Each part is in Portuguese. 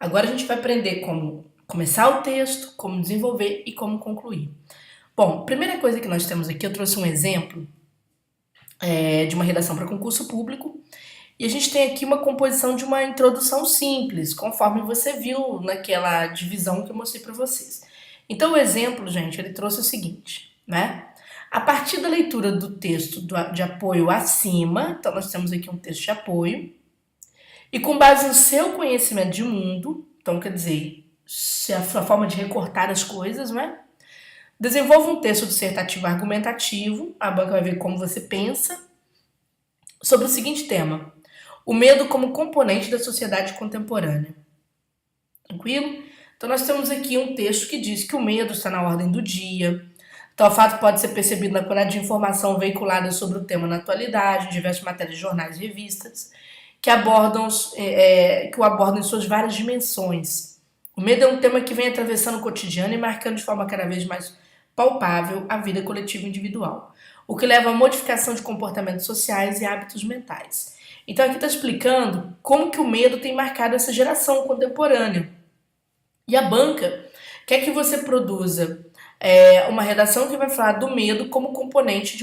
Agora a gente vai aprender como começar o texto, como desenvolver e como concluir. Bom, primeira coisa que nós temos aqui, eu trouxe um exemplo de uma redação para concurso público. E a gente tem aqui uma composição de uma introdução simples, conforme você viu naquela divisão que eu mostrei para vocês. Então o exemplo, gente, ele trouxe o seguinte, né? A partir da leitura do texto de apoio acima, então nós temos aqui um texto de apoio, e com base no seu conhecimento de mundo, então quer dizer, a sua forma de recortar as coisas, né? Desenvolva um texto dissertativo argumentativo, a banca vai ver como você pensa, sobre o seguinte tema: o medo como componente da sociedade contemporânea. Tranquilo? Então nós temos aqui um texto que diz que o medo está na ordem do dia. Tal fato pode ser percebido na quantidade de informação veiculada sobre o tema na atualidade, em diversas matérias de jornais e revistas, que o abordam em suas várias dimensões. O medo é um tema que vem atravessando o cotidiano e marcando de forma cada vez mais palpável a vida coletiva e individual, o que leva à modificação de comportamentos sociais e hábitos mentais. Então aqui está explicando como que o medo tem marcado essa geração contemporânea. E a banca quer que você produza uma redação que vai falar do medo como componente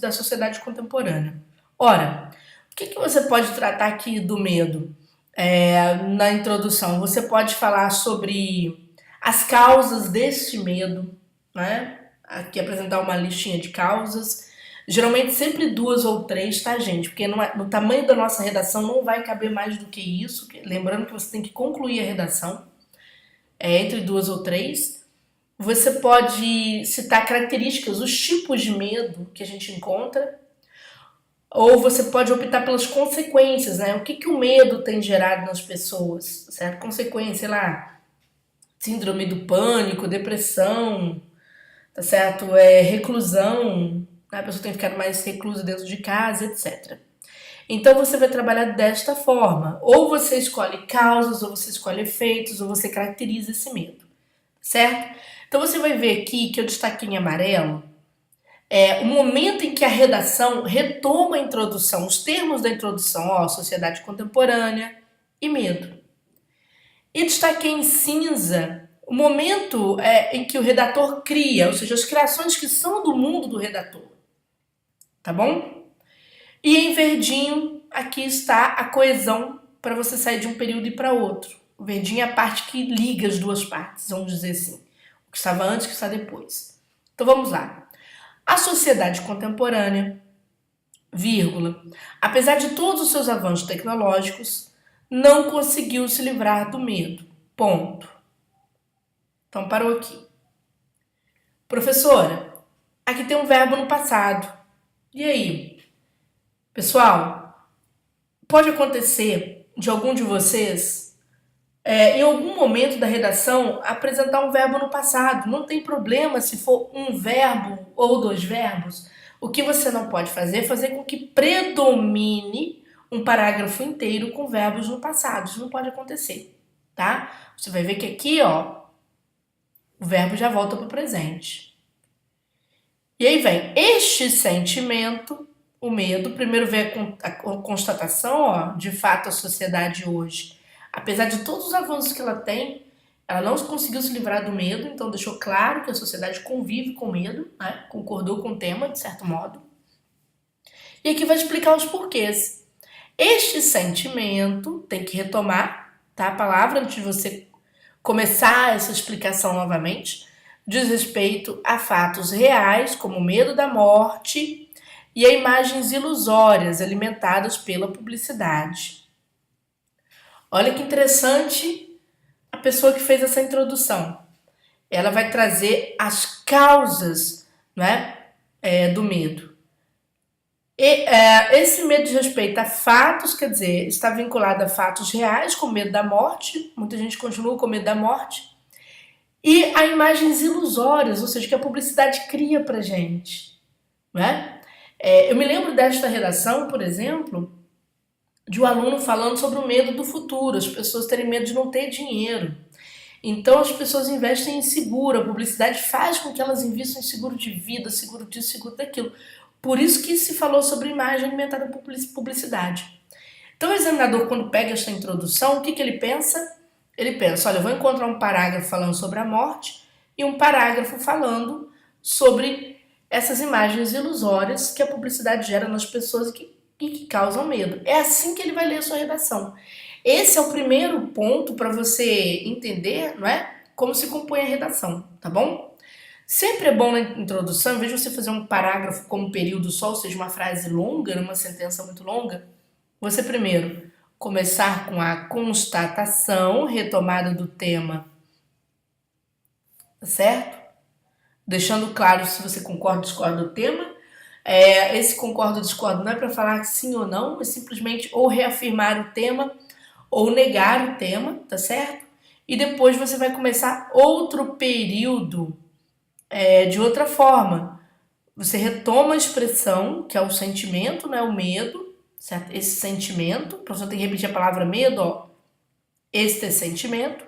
da sociedade contemporânea. Ora, o que você pode tratar aqui do medo na introdução? Você pode falar sobre as causas deste medo, né? Aqui apresentar uma listinha de causas. Geralmente sempre 2 ou 3, tá, gente? Porque no tamanho da nossa redação não vai caber mais do que isso. Lembrando que você tem que concluir a redação entre 2 ou 3. Você pode citar características, os tipos de medo que a gente encontra, ou você pode optar pelas consequências, né? O que o medo tem gerado nas pessoas, certo? Consequência, sei lá, síndrome do pânico, depressão, tá certo? Reclusão, a pessoa tem ficado mais reclusa dentro de casa, etc. Então você vai trabalhar desta forma. Ou você escolhe causas, ou você escolhe efeitos, ou você caracteriza esse medo, certo? Então você vai ver aqui que eu destaquei em amarelo o momento em que a redação retoma a introdução, os termos da introdução, sociedade contemporânea e medo. E destaquei em cinza o momento em que o redator cria, ou seja, as criações que são do mundo do redator. Tá bom? E em verdinho, aqui está a coesão para você sair de um período e para outro. O verdinho é a parte que liga as duas partes, vamos dizer assim. O que estava antes e o que está depois. Então vamos lá. A sociedade contemporânea, vírgula, apesar de todos os seus avanços tecnológicos, não conseguiu se livrar do medo. Ponto. Então parou aqui. Professora, aqui tem um verbo no passado. E aí? Pessoal, pode acontecer de algum de vocês, em algum momento da redação, apresentar um verbo no passado. Não tem problema se for um verbo ou 2 verbos. O que você não pode fazer é fazer com que predomine um parágrafo inteiro com verbos no passado. Isso não pode acontecer, tá? Você vai ver que aqui, o verbo já volta para o presente. E aí vem este sentimento, o medo. Primeiro vem a constatação, de fato a sociedade hoje, apesar de todos os avanços que ela tem, ela não conseguiu se livrar do medo, então deixou claro que a sociedade convive com medo, né? Concordou com o tema, de certo modo. E aqui vai explicar os porquês. Este sentimento, tem que retomar, tá, a palavra antes de você começar essa explicação novamente, diz respeito a fatos reais, como o medo da morte e a imagens ilusórias alimentadas pela publicidade. Olha que interessante a pessoa que fez essa introdução. Ela vai trazer as causas, né, do medo. E esse medo de respeito a fatos, quer dizer, está vinculado a fatos reais, com medo da morte. Muita gente continua com medo da morte. E a imagens ilusórias, ou seja, que a publicidade cria pra gente, né? Eu me lembro desta redação, por exemplo, de um aluno falando sobre o medo do futuro, as pessoas terem medo de não ter dinheiro. Então as pessoas investem em seguro, a publicidade faz com que elas invistam em seguro de vida, seguro disso, seguro daquilo. Por isso que se falou sobre imagem alimentada por publicidade. Então o examinador, quando pega essa introdução, o que ele pensa? Ele pensa, olha, eu vou encontrar um parágrafo falando sobre a morte e um parágrafo falando sobre essas imagens ilusórias que a publicidade gera nas pessoas e que causam medo. É assim que ele vai ler a sua redação. Esse é o primeiro ponto para você entender, não é? Como se compõe a redação, tá bom? Sempre é bom na introdução, em vez de você fazer um parágrafo como período só, ou seja, uma frase longa, uma sentença muito longa, você primeiro começar com a constatação, retomada do tema, tá certo? Deixando claro se você concorda ou discorda do tema. Esse concorda ou discorda não é para falar sim ou não, é simplesmente ou reafirmar o tema ou negar o tema, tá certo? E depois você vai começar outro período de outra forma. Você retoma a expressão, que é o sentimento, né, o medo, certo? Esse sentimento, a pessoa tem que repetir a palavra medo, ó, este sentimento,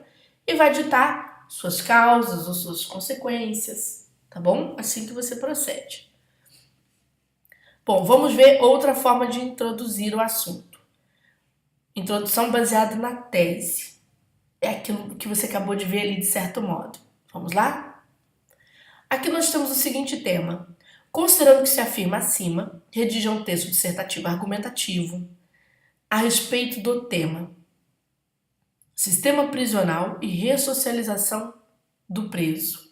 e vai ditar suas causas ou suas consequências, tá bom? Assim que você procede. Bom, vamos ver outra forma de introduzir o assunto. Introdução baseada na tese. É aquilo que você acabou de ver ali de certo modo. Vamos lá? Aqui nós temos o seguinte tema. Considerando o que se afirma acima, redija um texto dissertativo argumentativo a respeito do tema sistema prisional e ressocialização do preso.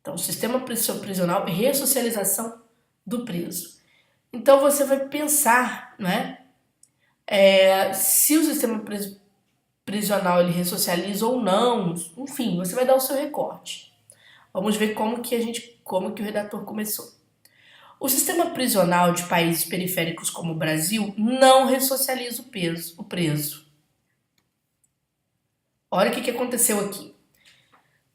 Então, sistema prisional e ressocialização do preso. Então, você vai pensar, né, se o sistema prisional ele ressocializa ou não, enfim, você vai dar o seu recorte. Vamos ver como que o redator começou. O sistema prisional de países periféricos como o Brasil não ressocializa o preso. Olha o que aconteceu aqui.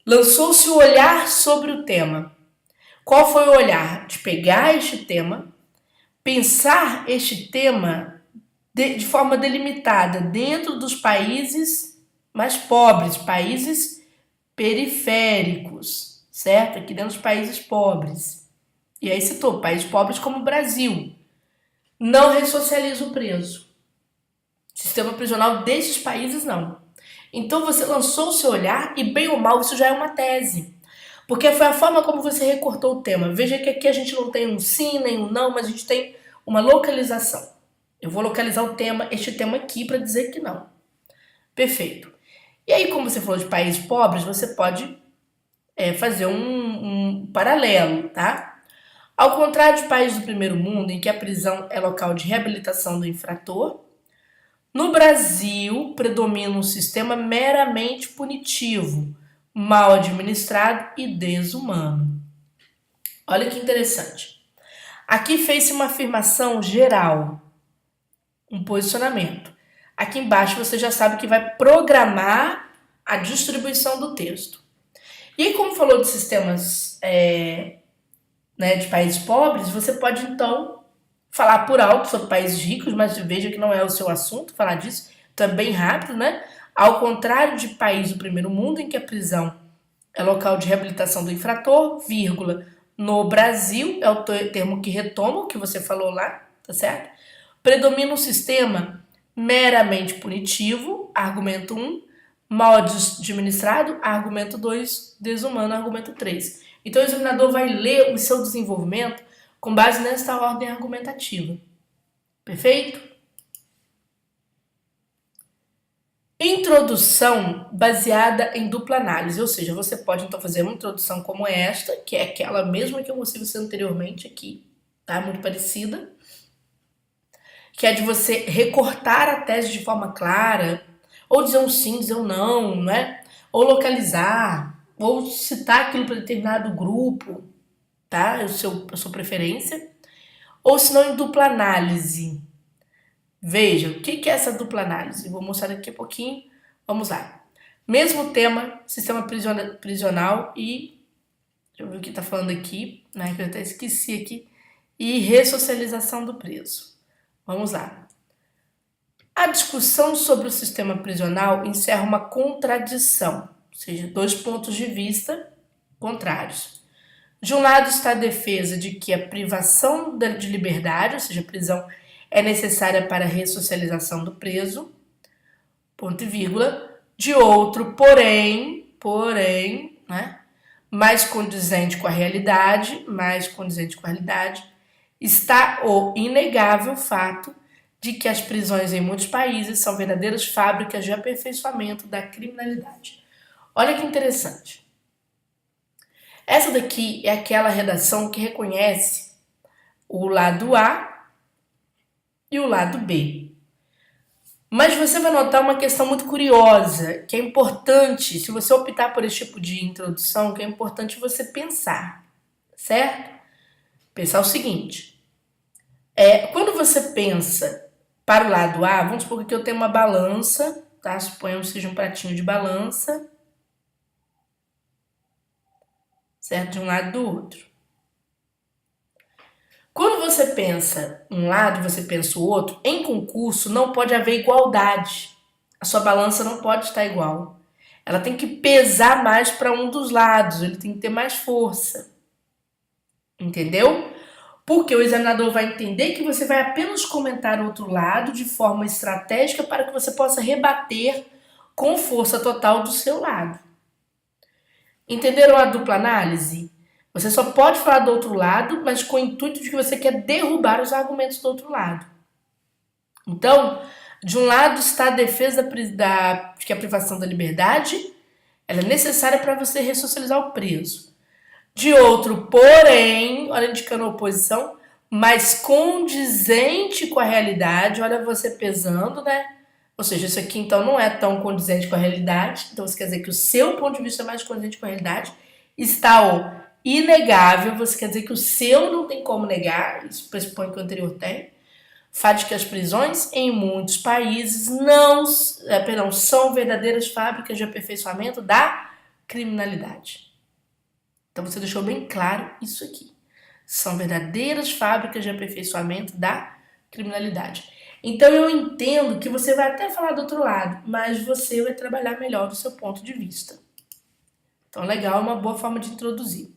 Lançou-se o olhar sobre o tema. Qual foi o olhar? De pegar este tema, pensar este tema de forma delimitada dentro dos países mais pobres, países periféricos, certo? Aqui dentro dos países pobres. E aí citou países pobres como o Brasil. Não ressocializa o preso. Sistema prisional desses países, não. Então você lançou o seu olhar e, bem ou mal, isso já é uma tese. Porque foi a forma como você recortou o tema. Veja que aqui a gente não tem um sim nem um não, mas a gente tem uma localização. Eu vou localizar este tema aqui para dizer que não. Perfeito. E aí, como você falou de países pobres, você pode fazer um paralelo, tá? Ao contrário de países do primeiro mundo, em que a prisão é local de reabilitação do infrator, no Brasil predomina um sistema meramente punitivo, mal administrado e desumano. Olha que interessante. Aqui fez-se uma afirmação geral, um posicionamento. Aqui embaixo você já sabe que vai programar a distribuição do texto. E aí, como falou de sistemas de países pobres, você pode então falar por alto sobre países ricos, mas veja que não é o seu assunto falar disso, então é bem rápido, né? Ao contrário de países do primeiro mundo, em que a prisão é local de reabilitação do infrator, vírgula, no Brasil, é o termo que retoma o que você falou lá, tá certo? Predomina um sistema meramente punitivo, argumento 1, mal administrado, argumento 2, desumano, argumento 3. Então o examinador vai ler o seu desenvolvimento com base nesta ordem argumentativa. Perfeito? Introdução baseada em dupla análise, ou seja, você pode então fazer uma introdução como esta, que é aquela mesma que eu mostrei você anteriormente aqui, tá? Muito parecida, que é de você recortar a tese de forma clara, ou dizer um sim, dizer um não, né? Ou localizar, ou citar aquilo para determinado grupo, tá? A sua preferência. Ou se não, em dupla análise. Veja, o que é essa dupla análise? Vou mostrar daqui a pouquinho. Vamos lá. Mesmo tema, sistema prisional e... Deixa eu ver o que está falando aqui, né? Que eu até esqueci aqui. E ressocialização do preso. Vamos lá. A discussão sobre o sistema prisional encerra uma contradição, ou seja, dois pontos de vista contrários. De um lado está a defesa de que a privação de liberdade, ou seja, a prisão, é necessária para a ressocialização do preso, ponto e vírgula, De outro, porém, né, mais condizente com a realidade, está o inegável fato de que as prisões em muitos países são verdadeiras fábricas de aperfeiçoamento da criminalidade. Olha que interessante. Essa daqui é aquela redação que reconhece o lado A e o lado B. Mas você vai notar uma questão muito curiosa, que é importante, se você optar por esse tipo de introdução, que é importante você pensar, certo? Pensar o seguinte, quando você pensa para o lado A, vamos supor que eu tenho uma balança, tá? Suponhamos que seja um pratinho de balança, certo? De um lado e do outro. Quando você pensa um lado e você pensa o outro, em concurso não pode haver igualdade. A sua balança não pode estar igual. Ela tem que pesar mais para um dos lados, ele tem que ter mais força. Entendeu? Porque o examinador vai entender que você vai apenas comentar o outro lado de forma estratégica para que você possa rebater com força total do seu lado. Entenderam a dupla análise? Você só pode falar do outro lado, mas com o intuito de que você quer derrubar os argumentos do outro lado. Então, de um lado está a defesa de que a privação da liberdade ela é necessária para você ressocializar o preso. De outro, porém, olha indicando a oposição, mas condizente com a realidade, olha você pesando, né? Ou seja, isso aqui então não é tão condizente com a realidade, então isso quer dizer que o seu ponto de vista é mais condizente com a realidade, está o inegável, você quer dizer que o seu não tem como negar, isso pressupõe que o anterior tem, fato de que as prisões em muitos países são verdadeiras fábricas de aperfeiçoamento da criminalidade. Então você deixou bem claro isso aqui. São verdadeiras fábricas de aperfeiçoamento da criminalidade. Então eu entendo que você vai até falar do outro lado, mas você vai trabalhar melhor do seu ponto de vista. Então legal, é uma boa forma de introduzir.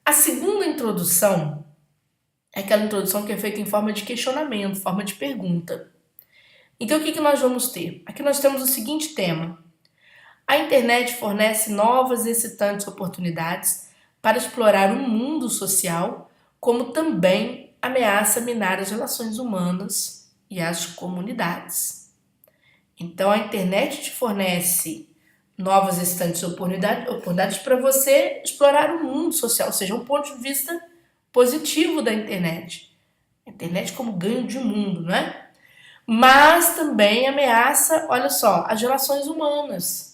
A segunda introdução é aquela introdução que é feita em forma de questionamento, forma de pergunta. Então o que nós vamos ter? Aqui nós temos o seguinte tema. A internet fornece novas e excitantes oportunidades para explorar o mundo social, como também ameaça minar as relações humanas e as comunidades. Então a internet te fornece novas e excitantes oportunidades para você explorar o mundo social, ou seja, um ponto de vista positivo da internet. A internet como ganho de mundo, não é? Mas também ameaça, olha só, as relações humanas.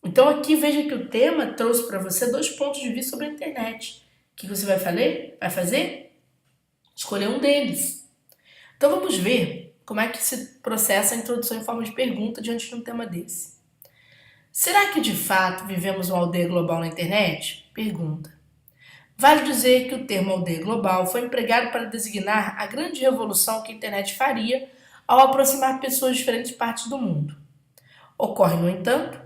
Então aqui veja que o tema trouxe para você 2 pontos de vista sobre a internet. O que você vai fazer? Escolher um deles. Então vamos ver como é que se processa a introdução em forma de pergunta diante de um tema desse. Será que de fato vivemos uma aldeia global na internet? Pergunta. Vale dizer que o termo aldeia global foi empregado para designar a grande revolução que a internet faria ao aproximar pessoas de diferentes partes do mundo. Ocorre, no entanto,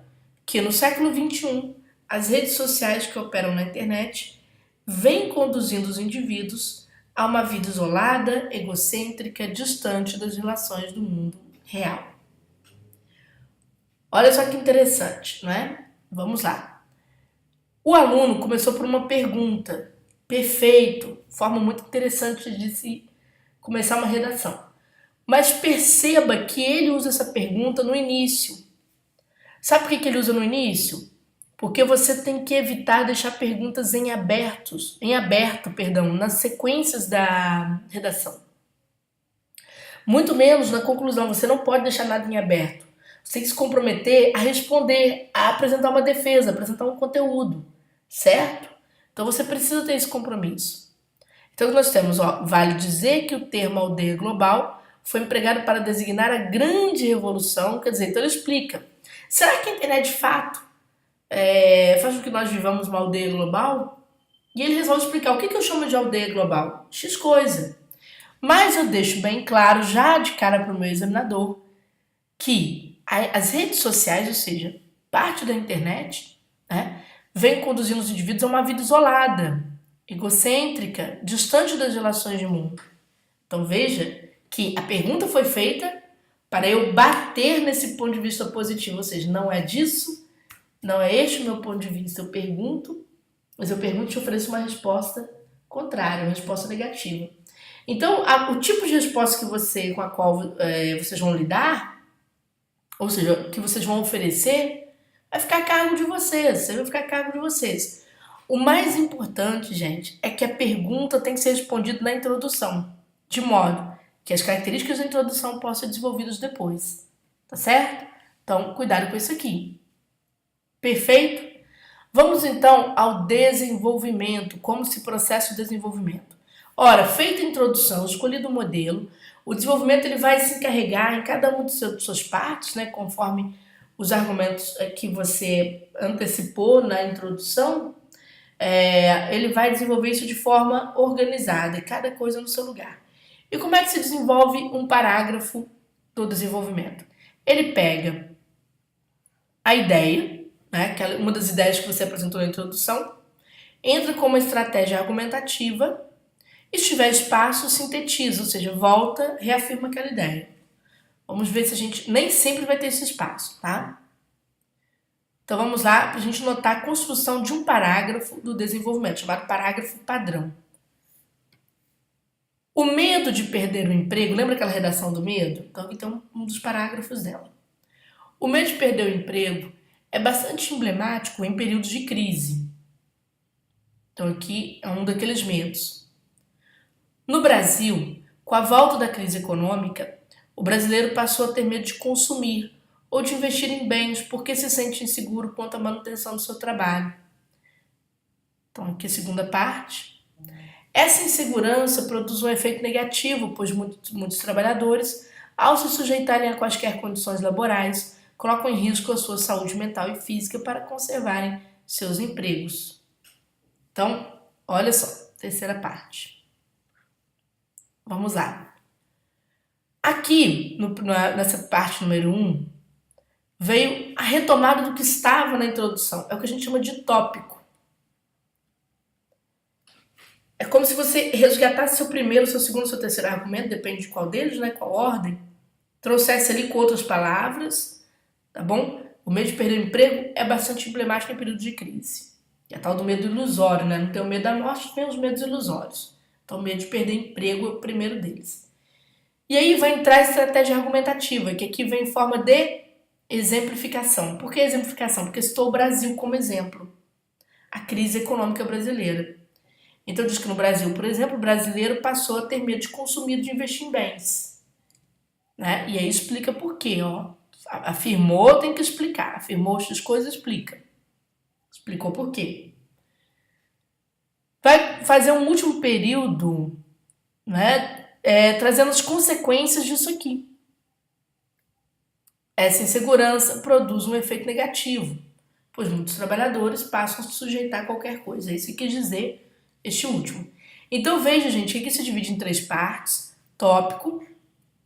que no século XXI, as redes sociais que operam na internet vêm conduzindo os indivíduos a uma vida isolada, egocêntrica, distante das relações do mundo real. Olha só que interessante, não é? Vamos lá. O aluno começou por uma pergunta. Perfeito, forma muito interessante de se começar uma redação. Mas perceba que ele usa essa pergunta no início. Sabe por que ele usa no início? Porque você tem que evitar deixar perguntas em aberto, nas sequências da redação. Muito menos na conclusão, você não pode deixar nada em aberto. Você tem que se comprometer a responder, a apresentar uma defesa, a apresentar um conteúdo, certo? Então você precisa ter esse compromisso. Então nós temos, vale dizer que o termo aldeia global foi empregado para designar a grande revolução, quer dizer, então ele explica. Será que a internet de fato faz com que nós vivamos uma aldeia global? E ele resolve explicar o que eu chamo de aldeia global. X coisa. Mas eu deixo bem claro, já de cara para o meu examinador, que as redes sociais, ou seja, parte da internet, né, vem conduzindo os indivíduos a uma vida isolada, egocêntrica, distante das relações de mundo. Então veja que a pergunta foi feita para eu bater nesse ponto de vista positivo, ou seja, não é disso, não é este o meu ponto de vista, eu pergunto, mas eu pergunto e te ofereço uma resposta contrária, uma resposta negativa. Então, o tipo de resposta com a qual vocês vão lidar, ou seja, que vocês vão oferecer, vai ficar a cargo de vocês, vai ficar a cargo de vocês. O mais importante, gente, é que a pergunta tem que ser respondida na introdução, de modo que as características da introdução possam ser desenvolvidas depois, tá certo? Então, cuidado com isso aqui. Perfeito? Vamos então ao desenvolvimento, como se processa o desenvolvimento. Ora, feita a introdução, escolhido o modelo, o desenvolvimento ele vai se encarregar em cada uma de suas partes, né, conforme os argumentos que você antecipou na introdução, ele vai desenvolver isso de forma organizada, e cada coisa no seu lugar. E como é que se desenvolve um parágrafo do desenvolvimento? Ele pega a ideia, né, uma das ideias que você apresentou na introdução, entra com uma estratégia argumentativa, e se tiver espaço, sintetiza, ou seja, volta, reafirma aquela ideia. Vamos ver se a gente nem sempre vai ter esse espaço, tá? Então vamos lá para a gente notar a construção de um parágrafo do desenvolvimento, chamado parágrafo padrão. O medo de perder o emprego, lembra aquela redação do medo? Então aqui tem um dos parágrafos dela. O medo de perder o emprego é bastante emblemático em períodos de crise. Então aqui é um daqueles medos. No Brasil, com a volta da crise econômica, o brasileiro passou a ter medo de consumir ou de investir em bens porque se sente inseguro quanto à manutenção do seu trabalho. Então aqui a segunda parte. Essa insegurança produz um efeito negativo, pois muitos trabalhadores, ao se sujeitarem a quaisquer condições laborais, colocam em risco a sua saúde mental e física para conservarem seus empregos. Então, olha só, terceira parte. Vamos lá. Aqui, nessa parte número 1, veio a retomada do que estava na introdução. É o que a gente chama de tópico. É como se você resgatasse seu primeiro, seu segundo, seu terceiro argumento, depende de qual deles, né? Qual ordem. Trouxesse ali com outras palavras, tá bom? O medo de perder o emprego é bastante emblemático em período de crise. É a tal do medo ilusório, né? Não tem o medo da morte, tem os medos ilusórios. Então o medo de perder emprego é o primeiro deles. E aí vai entrar a estratégia argumentativa, que aqui vem em forma de exemplificação. Por que exemplificação? Porque citou o Brasil como exemplo. A crise econômica brasileira. Então diz que no Brasil, por exemplo, o brasileiro passou a ter medo de consumir, de investir em bens. Né? E aí explica por quê. Ó. Afirmou, tem que explicar. Afirmou as coisas, explica. Explicou por quê. Vai fazer um último período, né, trazendo as consequências disso aqui. Essa insegurança produz um efeito negativo, pois muitos trabalhadores passam a se sujeitar a qualquer coisa. É isso que quer dizer este último. Então veja, gente, que aqui se divide em 3 partes: tópico,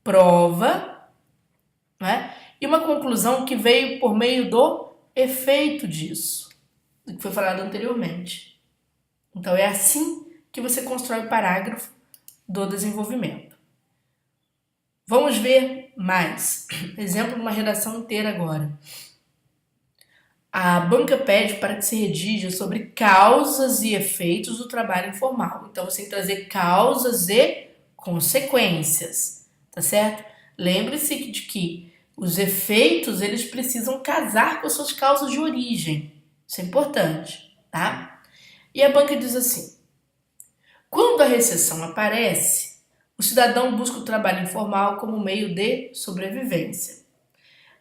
prova, né, e uma conclusão que veio por meio do efeito disso, do que foi falado anteriormente. Então é assim que você constrói o parágrafo do desenvolvimento. Vamos ver mais. Exemplo de uma redação inteira agora. A banca pede para que se redija sobre causas e efeitos do trabalho informal. Então você tem que trazer causas e consequências, tá certo? Lembre-se de que os efeitos eles precisam casar com as suas causas de origem. Isso é importante, tá? E a banca diz assim: quando a recessão aparece, o cidadão busca o trabalho informal como meio de sobrevivência.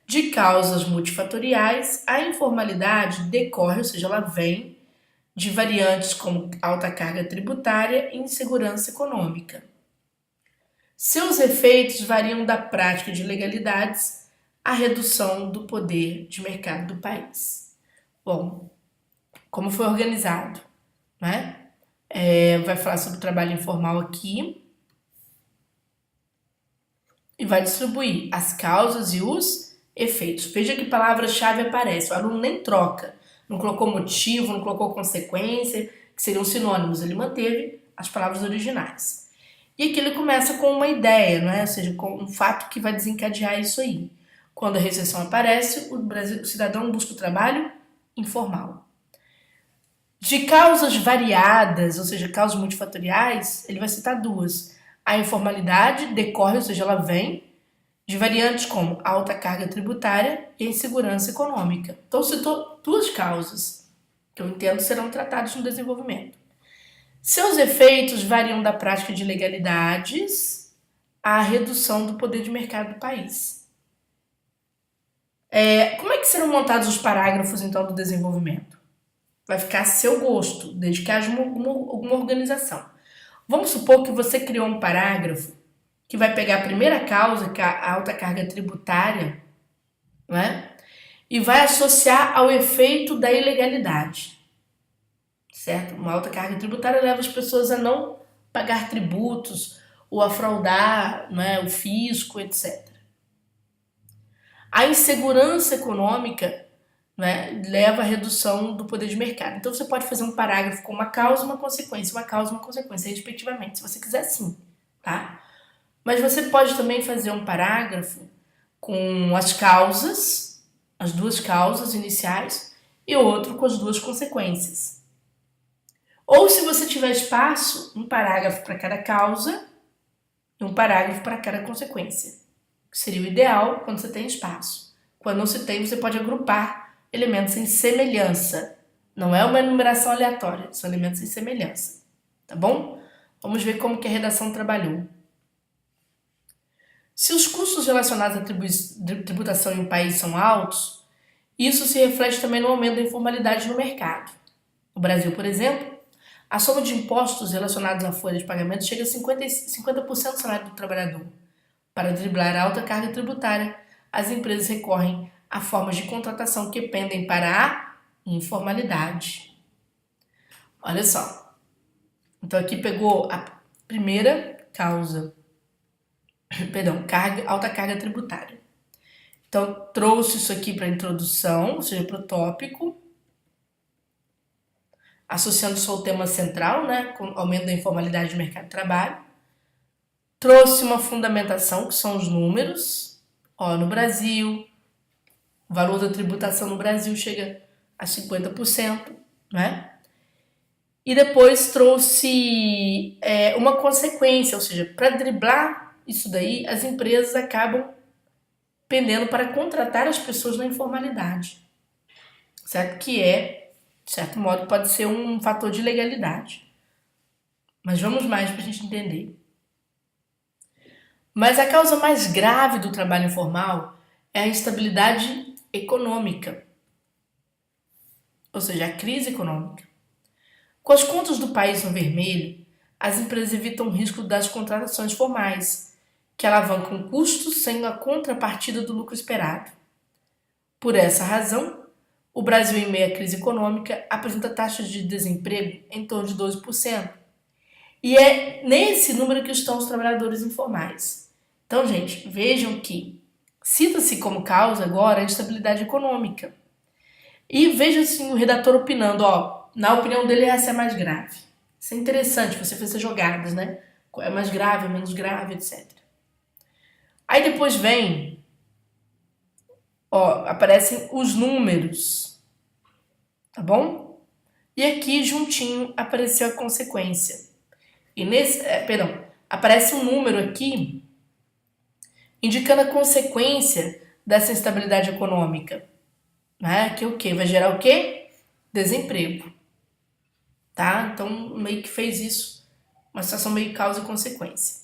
De causas multifatoriais, a informalidade decorre, ou seja, ela vem de variantes como alta carga tributária e insegurança econômica. Seus efeitos variam da prática de ilegalidades à redução do poder de mercado do país. Bom, como foi organizado, né? Vai falar sobre o trabalho informal aqui e vai distribuir as causas e os efeitos. Veja que palavra-chave aparece. O aluno nem troca. Não colocou motivo, não colocou consequência, que seriam sinônimos. Ele manteve as palavras originais. E aqui ele começa com uma ideia, não é? Ou seja, com um fato que vai desencadear isso aí. Quando a recessão aparece, o cidadão busca o trabalho informal. De causas variadas, ou seja, causas multifatoriais, ele vai citar duas. A informalidade decorre, ou seja, ela vem de variantes como alta carga tributária e insegurança econômica. Então, citou duas causas que eu entendo serão tratadas no desenvolvimento. Seus efeitos variam da prática de ilegalidades à redução do poder de mercado do país. Como é que serão montados os parágrafos, então, do desenvolvimento? Vai ficar a seu gosto, desde que haja alguma organização. Vamos supor que você criou um parágrafo que vai pegar a primeira causa, que é a alta carga tributária, né? E vai associar ao efeito da ilegalidade, certo? Uma alta carga tributária leva as pessoas a não pagar tributos ou a fraudar, né, o fisco, etc. A insegurança econômica, né, leva à redução do poder de mercado. Então você pode fazer um parágrafo com uma causa e uma causa e uma consequência, respectivamente, se você quiser sim, tá? Mas você pode também fazer um parágrafo com as causas, as duas causas iniciais, e outro com as duas consequências. Ou, se você tiver espaço, um parágrafo para cada causa e um parágrafo para cada consequência. Que seria o ideal quando você tem espaço. Quando não se tem, você pode agrupar elementos em semelhança. Não é uma enumeração aleatória, são elementos em semelhança. Tá bom? Vamos ver como que a redação trabalhou. Se os custos relacionados à tributação em um país são altos, isso se reflete também no aumento da informalidade no mercado. No Brasil, por exemplo, a soma de impostos relacionados à folha de pagamento chega a 50% do salário do trabalhador. Para driblar a alta carga tributária, as empresas recorrem a formas de contratação que pendem para a informalidade. Olha só. Então aqui pegou a primeira causa. Perdão, alta carga tributária. Então trouxe isso aqui para a introdução, ou seja, para o tópico, associando só o tema central, né, com o aumento da informalidade do mercado de trabalho. Trouxe uma fundamentação, que são os números. Ó, no Brasil, o valor da tributação no Brasil chega a 50%, né? E depois trouxe uma consequência, ou seja, para driblar isso daí, as empresas acabam pendendo para contratar as pessoas na informalidade, certo? Que de certo modo, pode ser um fator de legalidade. Mas vamos mais para a gente entender. Mas a causa mais grave do trabalho informal é a instabilidade econômica, ou seja, a crise econômica. Com as contas do país no vermelho, as empresas evitam o risco das contratações formais, que alavancam custos sem a contrapartida do lucro esperado. Por essa razão, o Brasil, em meio à crise econômica, apresenta taxas de desemprego em torno de 12%. E é nesse número que estão os trabalhadores informais. Então, gente, vejam que cita-se como causa agora a instabilidade econômica. E veja assim o redator opinando, ó, na opinião dele essa é mais grave. Isso é interessante, você fez essas jogadas, né? É mais grave, é menos grave, etc. Aí depois vem, ó, aparecem os números, tá bom? E aqui juntinho apareceu a consequência. E aparece um número aqui indicando a consequência dessa instabilidade econômica, né? Que o quê? Vai gerar o quê? Desemprego, tá? Então meio que fez isso, uma situação meio causa e consequência.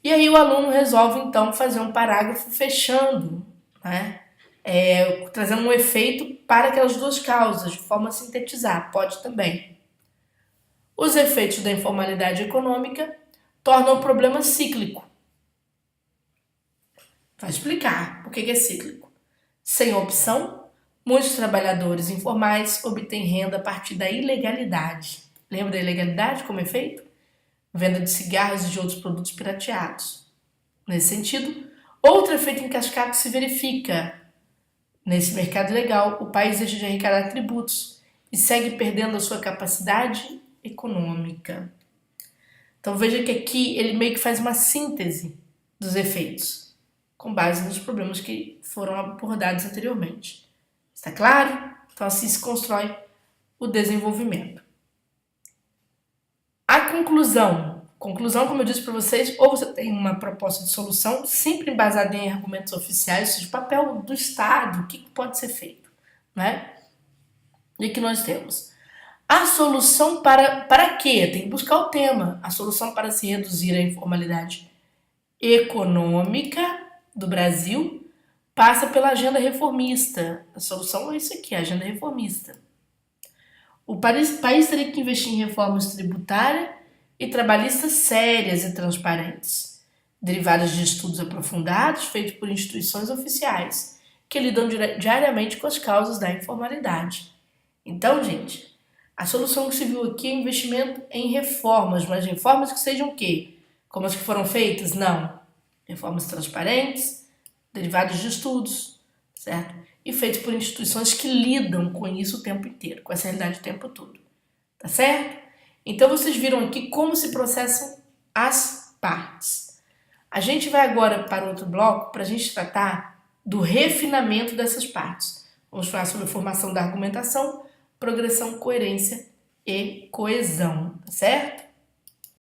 E aí o aluno resolve então fazer um parágrafo fechando, né? Trazendo um efeito para aquelas duas causas, de forma a sintetizar, pode também. Os efeitos da informalidade econômica tornam o problema cíclico. Vai explicar por que é cíclico. Sem opção, muitos trabalhadores informais obtêm renda a partir da ilegalidade. Lembra da ilegalidade como efeito? Venda de cigarros e de outros produtos pirateados. Nesse sentido, outro efeito em cascata se verifica. Nesse mercado legal, o país deixa de arrecadar tributos e segue perdendo a sua capacidade econômica. Então veja que aqui ele meio que faz uma síntese dos efeitos, com base nos problemas que foram abordados anteriormente. Está claro? Então assim se constrói o desenvolvimento. A conclusão. Conclusão, como eu disse para vocês, ou você tem uma proposta de solução, sempre embasada em argumentos oficiais, ou seja, o papel do Estado, o que pode ser feito, né? E aqui nós temos a solução para quê? Tem que buscar o tema. A solução para se reduzir a informalidade econômica do Brasil passa pela agenda reformista. A solução é isso aqui, a agenda reformista. O país teria que investir em reformas tributárias e trabalhistas sérias e transparentes, derivadas de estudos aprofundados feitos por instituições oficiais, que lidam diariamente com as causas da informalidade. Então, gente, a solução que se viu aqui é investimento em reformas, mas reformas que sejam o quê? Como as que foram feitas? Não. Reformas transparentes, derivados de estudos, certo? E feitos por instituições que lidam com isso o tempo inteiro, com essa realidade o tempo todo. Tá certo? Então, vocês viram aqui como se processam as partes. A gente vai agora para outro bloco para a gente tratar do refinamento dessas partes. Vamos falar sobre a formação da argumentação, progressão, coerência e coesão, tá certo?